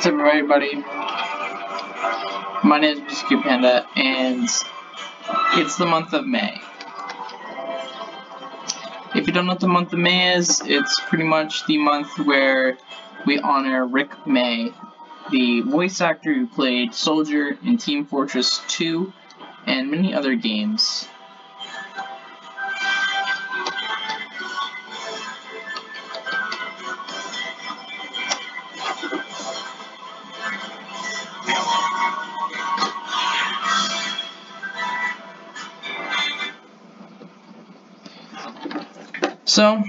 What's up, everybody? My name is Mr. Panda, and it's the month of May. If you don't know what the month of May is, it's pretty much the month where we honor Rick May, the voice actor who played Soldier in Team Fortress 2 and many other games. So,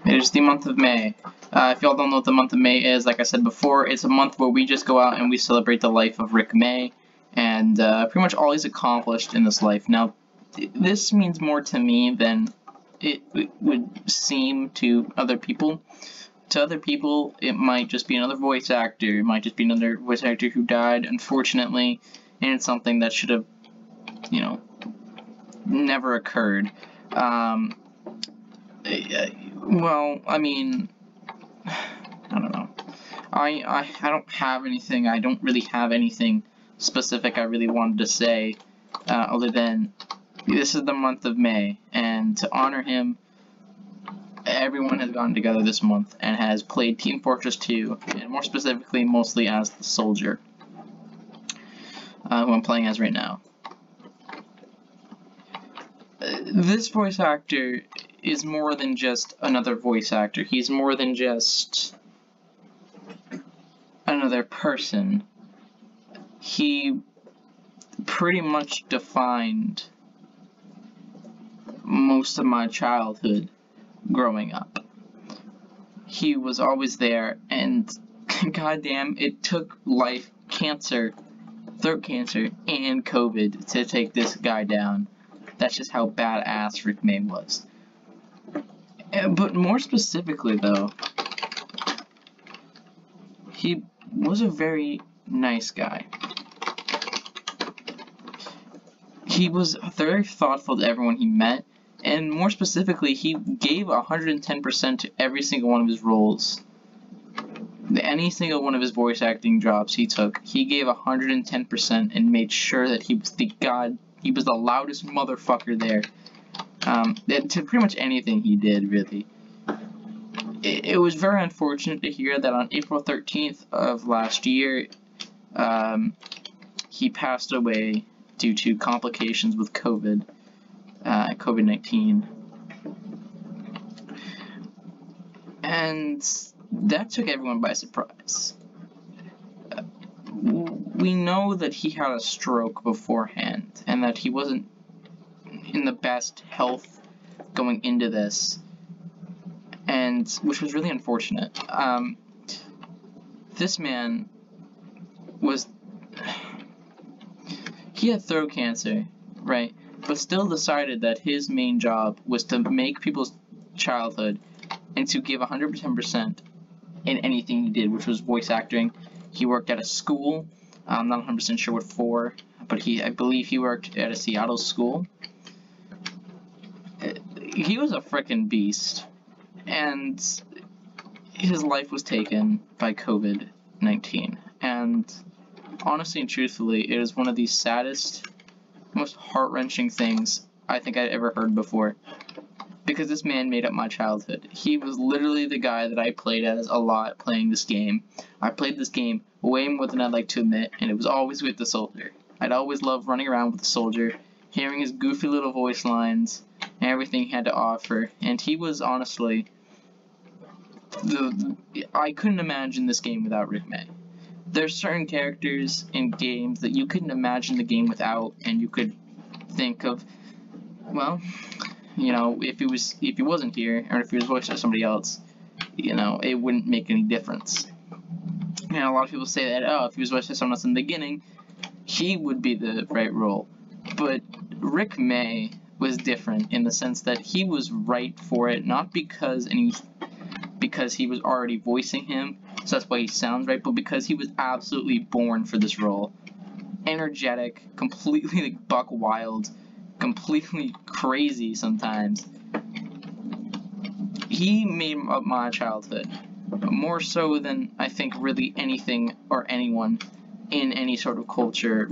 it is the month of May. If y'all don't know what the month of May is, like I said before, it's a month where we just go out and we celebrate the life of Rick May and pretty much all he's accomplished in this life. Now, this means more to me than it would seem to other people. To other people, it might just be another voice actor. It might just be another voice actor who died, unfortunately, and it's something that should have, never occurred. Well, I mean, I don't know. I don't have anything. I don't really have anything specific I really wanted to say, other than this is the month of May, and to honor him, everyone has gotten together this month and has played Team Fortress 2, and more specifically, mostly as the Soldier, who I'm playing as right now. This voice actor is more than just another voice actor. He's more than just another person. He pretty much defined most of my childhood growing up. He was always there, and goddamn, it took life, cancer, throat cancer, and COVID to take this guy down. That's just how badass Rick May was. But more specifically, though, he was a very nice guy. He was very thoughtful to everyone he met, and more specifically, he gave 110% to every single one of his roles. Any single one of his voice acting jobs he took, he gave 110% and made sure that he was he was the loudest motherfucker there. To pretty much anything he did, really. It was very unfortunate to hear that on April 13th of last year, he passed away due to complications with COVID-19. And that took everyone by surprise. We know that he had a stroke beforehand, and that he wasn't in the best health going into this, and which was really unfortunate. This man he had throat cancer, right, but still decided that his main job was to make people's childhood and to give 110% in anything he did, which was voice acting. He worked at a school, I'm not 100% sure what for, but I believe he worked at a Seattle school. He was a frickin' beast, and his life was taken by COVID-19, and honestly and truthfully, it is one of the saddest, most heart-wrenching things I think I'd ever heard before, because this man made up my childhood. He was literally the guy that I played as a lot playing this game. I played this game way more than I'd like to admit, and it was always with the Soldier. I'd always loved running around with the Soldier, hearing his goofy little voice lines, and everything he had to offer, and he was honestly I couldn't imagine this game without Rick May. There's certain characters in games that you couldn't imagine the game without, and you could think of, well, if he wasn't here, or if he was voiced by somebody else, it wouldn't make any difference. And a lot of people say that, oh, if he was voiced by someone else in the beginning, he would be the right role. But Rick May was different in the sense that he was right for it, not because he was already voicing him, so that's why he sounds right, but because he was absolutely born for this role. Energetic, completely buck wild, completely crazy sometimes. He made up my childhood. more so than I think really anything or anyone in any sort of culture,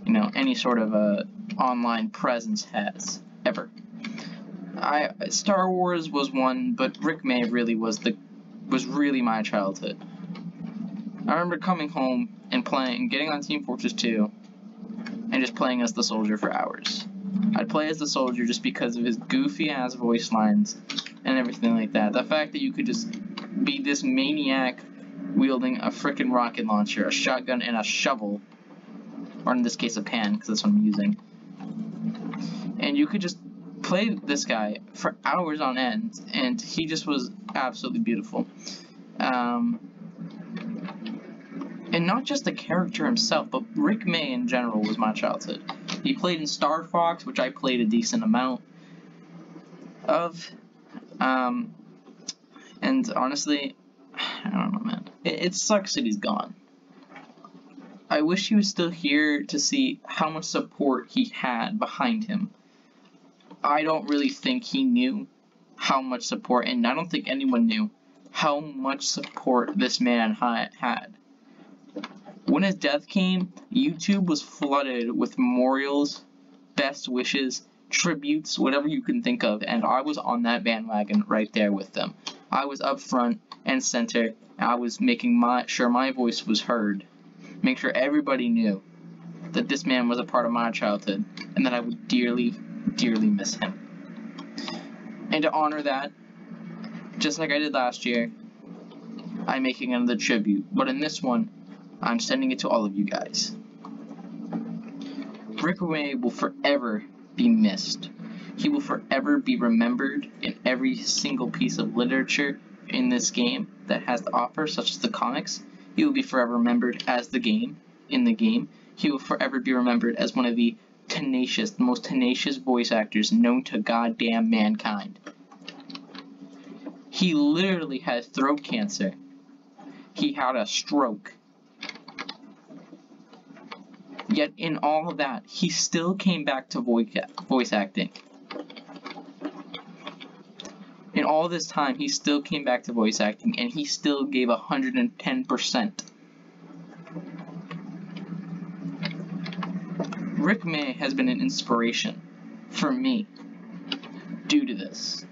any sort of online presence has ever. Star Wars was one, but Rick May really was really my childhood. I remember coming home and getting on Team Fortress 2, and just playing as the soldier for hours. I'd play as the soldier just because of his goofy ass voice lines and everything like that. The fact that you could just be this maniac wielding a frickin' rocket launcher, a shotgun, and a shovel, or in this case a pan, because that's what I'm using. And you could just play this guy for hours on end, and he just was absolutely beautiful. And not just the character himself, but Rick May in general was my childhood. He played in Star Fox, which I played a decent amount of. And honestly, I don't know, man. It sucks that he's gone. I wish he was still here to see how much support he had behind him. I don't really think he knew how much support, and I don't think anyone knew how much support this man had. When his death came, YouTube was flooded with memorials, best wishes, tributes, whatever you can think of, and I was on that bandwagon right there with them. I was up front and center, and I was making sure my voice was heard. Make sure everybody knew that this man was a part of my childhood, and that I would dearly, dearly miss him. And to honor that, just like I did last year, I'm making another tribute, but in this one, I'm sending it to all of you guys. Rick May will forever be missed. He will forever be remembered in every single piece of literature in this game that has to offer, such as the comics. He will be forever remembered as in the game. He will forever be remembered as one of the most tenacious voice actors known to goddamn mankind. He literally had throat cancer. He had a stroke. Yet in all of that, he still came back to voice acting. In all this time, he still came back to voice acting, and he still gave 110%. Rick May has been an inspiration for me due to this.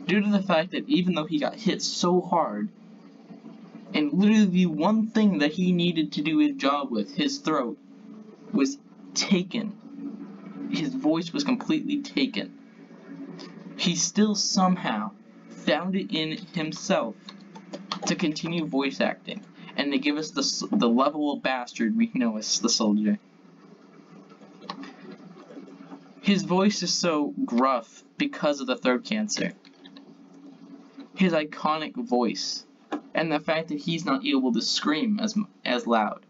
Due to the fact that even though he got hit so hard, and literally the one thing that he needed to do his job with, his throat, was taken. His voice was completely taken. He still somehow found it in himself to continue voice acting, and to give us the lovable bastard we know as the soldier. His voice is so gruff because of the throat cancer. His iconic voice. And the fact that he's not able to scream as loud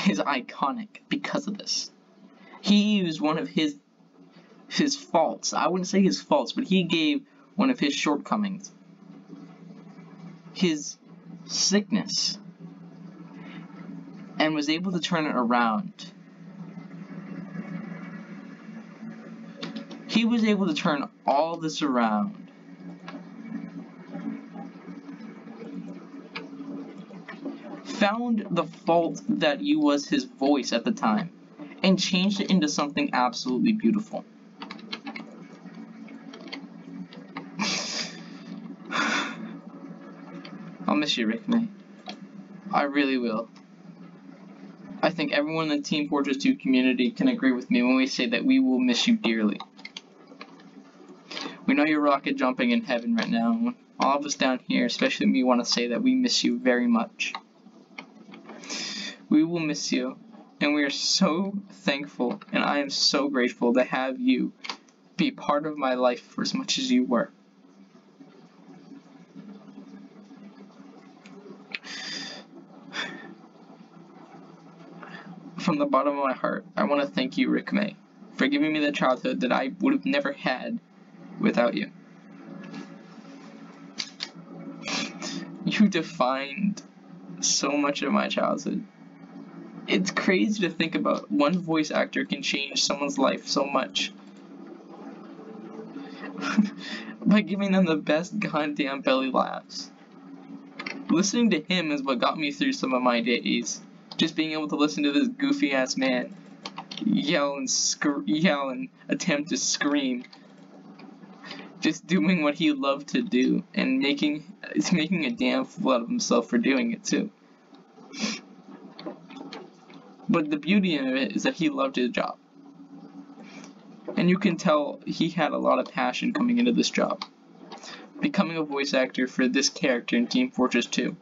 is iconic because of this. He used one of his faults. I wouldn't say his faults, but he gave one of his shortcomings. His sickness. And was able to turn it around. He was able to turn all this around. Found the fault that was his voice at the time, and changed it into something absolutely beautiful. I'll miss you, Rick May. I really will. I think everyone in the Team Fortress 2 community can agree with me when we say that we will miss you dearly. We know you're rocket jumping in heaven right now. All of us down here, especially me, want to say that we miss you very much. We will miss you, and we are so thankful, and I am so grateful to have you be part of my life for as much as you were. From the bottom of my heart, I want to thank you, Rick May, for giving me the childhood that I would have never had without you. You defined so much of my childhood. It's crazy to think about. One voice actor can change someone's life so much. by giving them the best goddamn belly laughs. Listening to him is what got me through some of my days. Just being able to listen to this goofy ass man yell and attempt to scream. Just doing what he loved to do and making a damn fool out of himself for doing it too. But the beauty of it is that he loved his job. And you can tell he had a lot of passion coming into this job. Becoming a voice actor for this character in Team Fortress 2.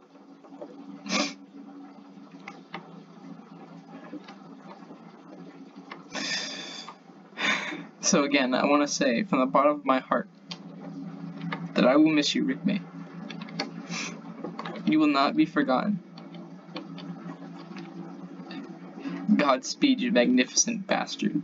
So again, I want to say from the bottom of my heart that I will miss you, Rick May. You will not be forgotten. Godspeed, you magnificent bastard.